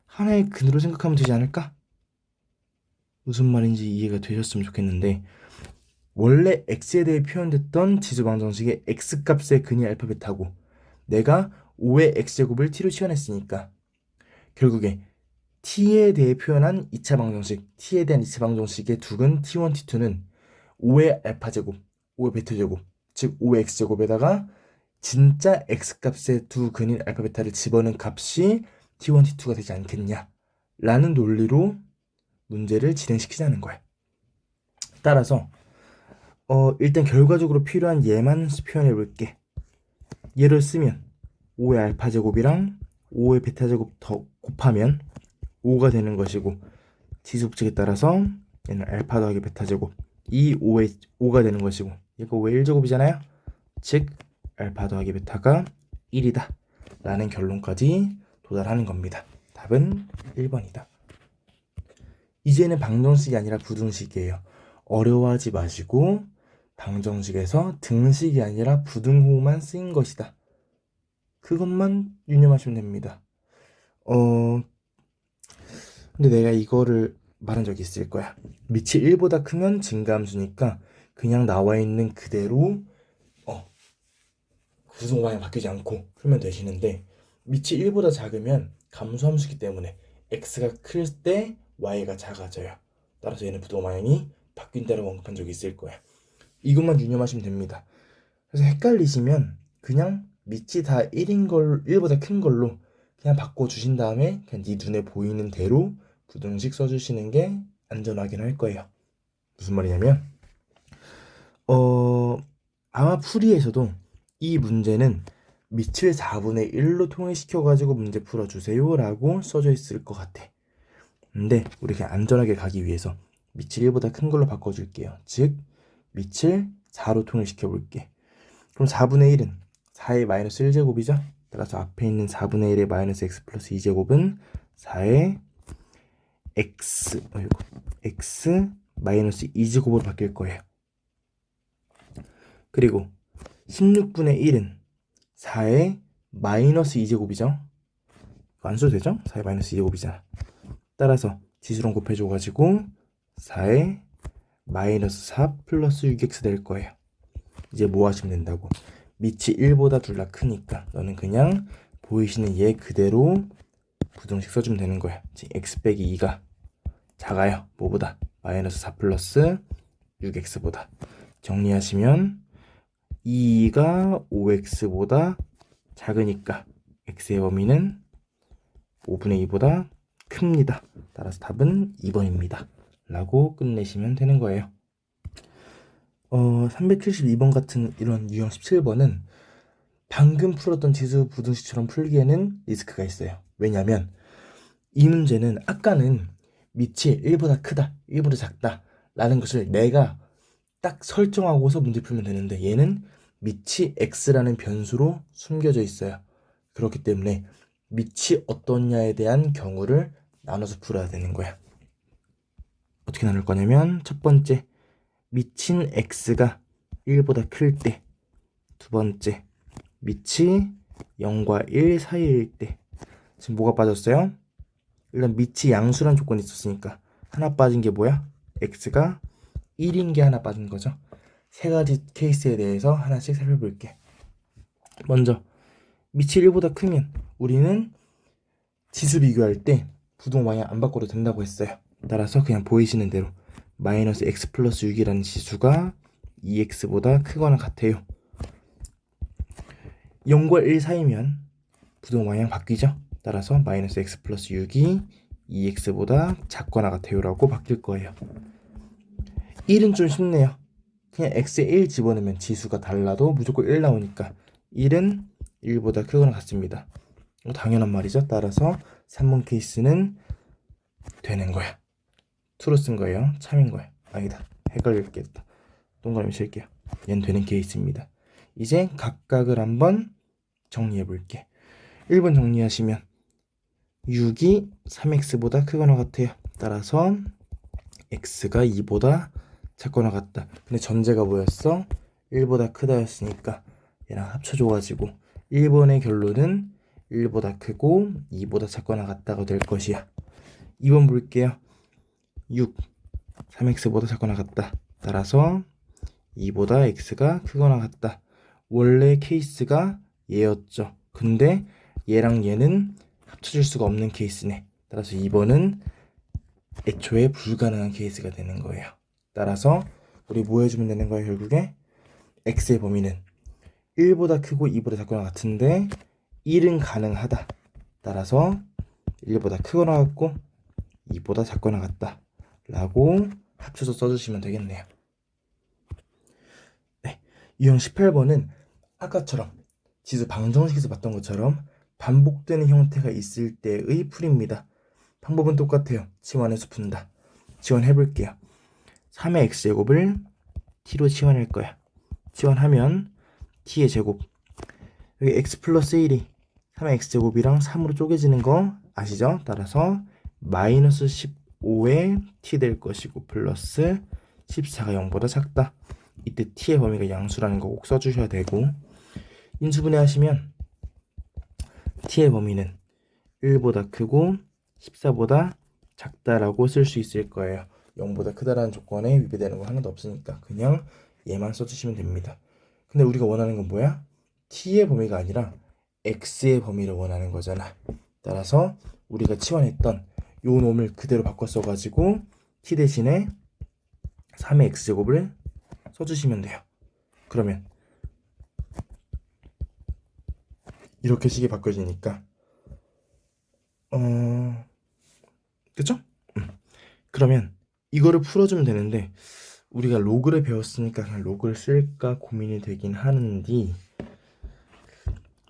하나의 근으로 생각하면 되지 않을까? 무슨 말인지 이해가 되셨으면 좋겠는데, 원래 x에 대해 표현됐던 지수방정식의 x값의 근이 알파 베타고 내가 5의 x제곱을 t로 치환했으니까 결국에 t에 대해 표현한 2차 방정식, t에 대한 2차 방정식의 두 근 t1, t2는 5의 알파제곱, 5의 베타제곱, 즉 5의 x제곱에다가 진짜 x값의 두 근인 알파 베타를 집어넣은 값이 t1, t2가 되지 않겠냐 라는 논리로 문제를 진행시키자는 거야. 따라서 일단 결과적으로 필요한 얘만 표현해 볼게. 얘를 쓰면 5의 알파 제곱이랑 5의 베타 제곱 더 곱하면 5가 되는 것이고 지수법칙에 따라서 얘는 알파 더하기 베타 제곱 이 5가 되는 것이고 얘가 5의 1제곱이잖아요. 즉 알파 더하기 베타가 1이다 라는 결론까지 도달하는 겁니다. 답은 1번이다. 이제는 방정식이 아니라 부등식이에요. 어려워하지 마시고 방정식에서 등식이 아니라 부등호만 쓰인 것이다. 그것만 유념하시면 됩니다. 근데 내가 이거를 말한 적이 있을 거야. 밑이 1보다 크면 증가함수니까 그냥 나와 있는 그대로 부등호방이 바뀌지 않고 풀면 되시는데 밑이 1보다 작으면 감소함수기 때문에 x가 클 때 y가 작아져요. 따라서 얘는 부등호방이 바뀐다라고 언급한 적이 있을 거야. 이것만 유념하시면 됩니다. 그래서 헷갈리시면 그냥 밑이 다 1보다 큰 걸로 그냥 바꿔주신 다음에 그냥 네 눈에 보이는 대로 부등식 써주시는 게 안전하긴 할 거예요. 무슨 말이냐면 아마 풀이에서도 이 문제는 밑을 4분의 1로 통일시켜가지고 문제 풀어주세요 라고 써져 있을 것 같아. 근데 우리 그냥 안전하게 가기 위해서 밑을 1보다 큰 걸로 바꿔줄게요. 즉 밑을 4로 통일시켜 볼게. 그럼 4분의 1은 4의 마이너스 1제곱이죠? 따라서 앞에 있는 4분의 1의 마이너스 x 플러스 2제곱은 4의 x 마이너스 2제곱으로 바뀔 거예요. 그리고 16분의 1은 4의 마이너스 2제곱이죠? 안 써도 되죠? 4의 마이너스 2제곱이잖아. 따라서 지수랑 곱해줘가지고 4의 마이너스 4 플러스 6x 될 거예요. 이제 뭐 하시면 된다고? 밑이 1보다 둘 다 크니까 너는 그냥 보이시는 얘 그대로 부등식 써주면 되는 거야. 지금 x 빼기 2가 작아요. 뭐보다? 마이너스 4 플러스 6x보다. 정리하시면 2가 5x보다 작으니까 x의 범위는 5분의 2보다 큽니다. 따라서 답은 2번입니다. 라고 끝내시면 되는 거예요. 372번 같은 이런 유형 17번은 방금 풀었던 지수 부등식처럼 풀기에는 리스크가 있어요. 왜냐면 이 문제는 아까는 밑이 1보다 크다, 1보다 작다 라는 것을 내가 딱 설정하고서 문제 풀면 되는데 얘는 밑이 x라는 변수로 숨겨져 있어요. 그렇기 때문에 밑이 어떠냐에 대한 경우를 나눠서 풀어야 되는 거야. 어떻게 나눌 거냐면 첫 번째 밑인 x가 1보다 클 때, 두 번째 밑이 0과 1 사이일 때. 지금 뭐가 빠졌어요? 일단 밑이 양수란 조건이 있었으니까 하나 빠진 게 뭐야? x가 1인 게 하나 빠진 거죠. 세 가지 케이스에 대해서 하나씩 살펴볼게. 먼저 밑이 1보다 크면 우리는 지수 비교할 때 부동 방향 안 바꿔도 된다고 했어요. 따라서 그냥 보이시는 대로 마이너스 x 플러스 6이라는 지수가 2x보다 크거나 같아요. 0과 1 사이면 부동 방향 바뀌죠. 따라서 마이너스 x 플러스 6이 2x보다 작거나 같아요 라고 바뀔 거예요. 1은 좀 쉽네요. 그냥 x에 1 집어넣으면 지수가 달라도 무조건 1 나오니까 1은 1보다 크거나 같습니다. 당연한 말이죠. 따라서 3번 케이스는 되는 거야. true로 쓴 거예요. 참인 거야. 아니다. 헷갈렸겠다. 동그라미 칠게요. 얘는 되는 케이스입니다. 이제 각각을 한번 정리해 볼게. 1번 정리하시면 6이 3x보다 크거나 같아요. 따라서 x가 2보다 작거나 같다. 근데 전제가 뭐였어? 1보다 크다였으니까 얘랑 합쳐줘가지고 1번의 결론은 1보다 크고 2보다 작거나 같다가 될 것이야. 2번 볼게요. 6, 3x보다 작거나 같다. 따라서 2보다 x가 크거나 같다. 원래 케이스가 얘였죠. 근데 얘랑 얘는 합쳐질 수가 없는 케이스네. 따라서 2번은 애초에 불가능한 케이스가 되는 거예요. 따라서 우리 뭐 해주면 되는 거예요? 결국에 x의 범위는 1보다 크고 2보다 작거나 같은데 1은 가능하다. 따라서 1보다 크거나 같고 2보다 작거나 같다 라고 합쳐서 써주시면 되겠네요. 네, 유형 18번은 아까처럼 지수 방정식에서 봤던 것처럼 반복되는 형태가 있을 때의 풀이입니다. 방법은 똑같아요. 치환해서 푼다. 치환해볼게요. 3의 x제곱을 t로 치환할 거야. 치환하면 t의 제곱, 여기 x 플러스 1이 3의 x제곱이랑 3으로 쪼개지는 거 아시죠? 따라서 마이너스 15의 t 될 것이고 플러스 14가 0보다 작다. 이때 t의 범위가 양수라는 거 꼭 써주셔야 되고, 인수분해 하시면 t의 범위는 1보다 크고 14보다 작다라고 쓸 수 있을 거예요. 0보다 크다라는 조건에 위배되는 거 하나도 없으니까 그냥 얘만 써주시면 됩니다. 근데 우리가 원하는 건 뭐야? t의 범위가 아니라 x의 범위를 원하는 거잖아. 따라서 우리가 치환했던 요 놈을 그대로 바꿔 써가지고 t 대신에 3의 x제곱을 써주시면 돼요. 그러면 이렇게 식이 바뀌어지니까 그쵸? 그러면 이거를 풀어주면 되는데 우리가 로그를 배웠으니까 그냥 로그를 쓸까 고민이 되긴 하는데,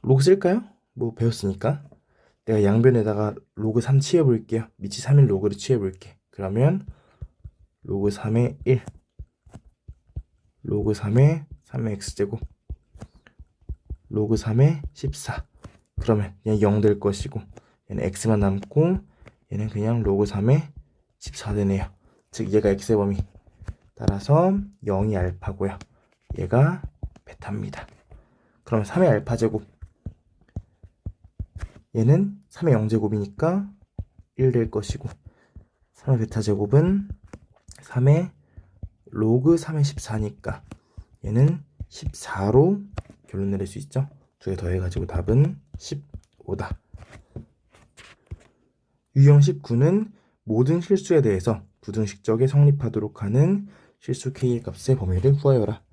로그 쓸까요? 뭐 배웠으니까 내가 양변에다가 로그 3 취해볼게요. 밑이 3인 로그를 취해볼게. 그러면 로그 3의 1, 로그 3의 3의 x제곱, 로그 3의 14. 그러면 얘는 0 될 것이고 얘는 x만 남고 얘는 그냥 로그 3의 14 되네요. 즉 얘가 x의 범위. 따라서 0이 알파고요. 얘가 베타입니다. 그러면 3의 알파 제곱, 얘는 3의 0제곱이니까 1 될 것이고 3의 베타 제곱은 3의 로그 3의 14니까 얘는 14로 결론 내릴 수 있죠. 두 개 더해가지고 답은 15다. 유형 19는 모든 실수에 대해서 부등식적에 성립하도록 하는 실수 k의 값의 범위를 구하여라.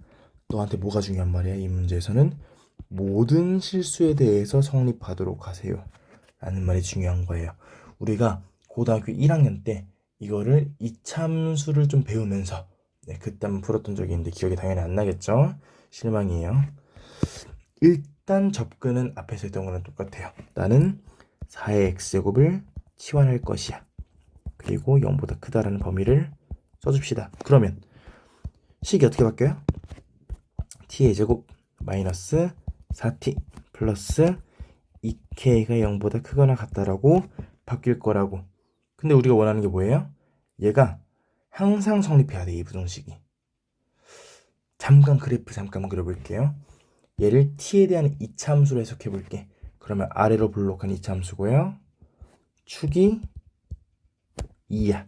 너한테 뭐가 중요한 말이야? 이 문제에서는 모든 실수에 대해서 성립하도록 하세요 라는 말이 중요한 거예요. 우리가 고등학교 1학년 때 이거를 이참수를 좀 배우면서 그때 한번 풀었던 적이 있는데 기억이 당연히 안 나겠죠? 실망이에요. 일단 접근은 앞에서 했던 거랑 똑같아요. 나는 4의 x제곱을 치환할 것이야. 그리고 0보다 크다라는 범위를 써줍시다. 그러면 식이 어떻게 바뀌어요? t의 제곱 마이너스 4t 플러스 2k가 0보다 크거나 같다라고 바뀔 거라고. 근데 우리가 원하는 게 뭐예요? 얘가 항상 성립해야 돼, 이 부등식이. 잠깐 그래프 잠깐 그려볼게요. 얘를 t에 대한 이차함수로 해석해 볼게. 그러면 아래로 블록한 이차함수고요. 축이 2야.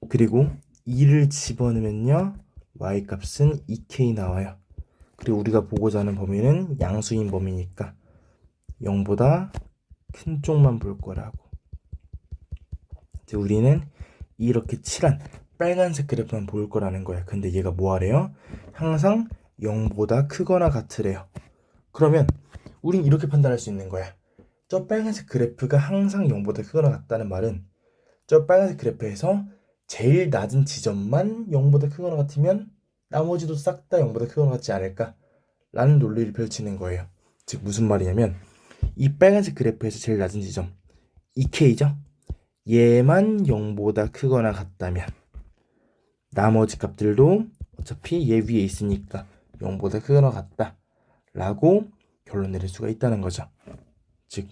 그리고 2를 집어넣으면요, y값은 2k 나와요. 그리고 우리가 보고자 하는 범위는 양수인 범위니까 0보다 큰 쪽만 볼 거라고. 이제 우리는 이렇게 칠한 빨간색 그래프만 볼 거라는 거야. 근데 얘가 뭐 하래요? 항상 0보다 크거나 같으래요. 그러면 우린 이렇게 판단할 수 있는 거야. 저 빨간색 그래프가 항상 0보다 크거나 같다는 말은 저 빨간색 그래프에서 제일 낮은 지점만 0보다 크거나 같으면 나머지도 싹 다 0보다 크거나 같지 않을까? 라는 논리를 펼치는 거예요. 즉 무슨 말이냐면 이 빨간색 그래프에서 제일 낮은 지점 2K죠? 얘만 0보다 크거나 같다면 나머지 값들도 어차피 얘 위에 있으니까 0보다 크거나 같다 라고 결론 내릴 수가 있다는 거죠. 즉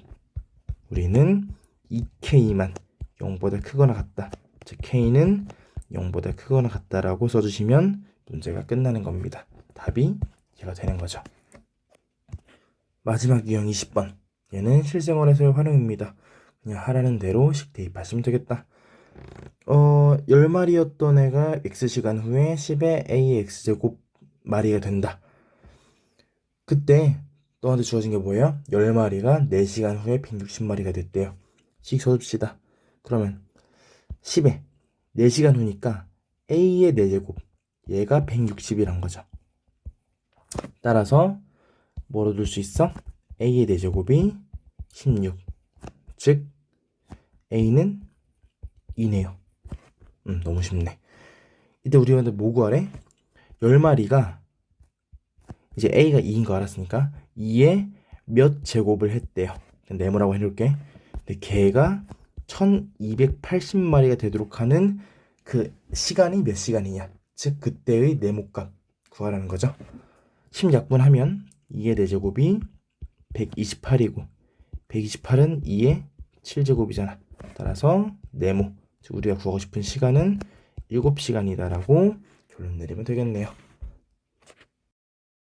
우리는 2K만 0보다 크거나 같다, 즉 K는 0보다 크거나 같다라고 써주시면 문제가 끝나는 겁니다. 답이 얘가 되는 거죠. 마지막 유형 20번. 얘는 실생활에서의 활용입니다. 그냥 하라는 대로 식 대입하시면 되겠다. 10마리였던 애가 x시간 후에 10의 a의 x제곱 마리가 된다. 그때 너한테 주어진 게 뭐예요? 10마리가 4시간 후에 160마리가 됐대요. 식 써줍시다. 그러면 10에 4시간 후니까 a의 4제곱, 얘가 160이란 거죠. 따라서 뭐로 둘 수 있어? a의 4제곱이 16. 즉 a는 2네요. 너무 쉽네. 이때 우리가 뭐 구하래? 10마리가 이제 a가 2인 거 알았으니까 2에 몇 제곱을 했대요. 네모라고 해놓을게. 근데 걔가 1280마리가 되도록 하는 그 시간이 몇 시간이냐, 즉 그때의 네모값 구하라는 거죠. 10약분하면 2의 4제곱이 128이고 128은 2의 7제곱이잖아. 따라서 네모, 즉 우리가 구하고 싶은 시간은 7시간이다 라고 결론 내리면 되겠네요.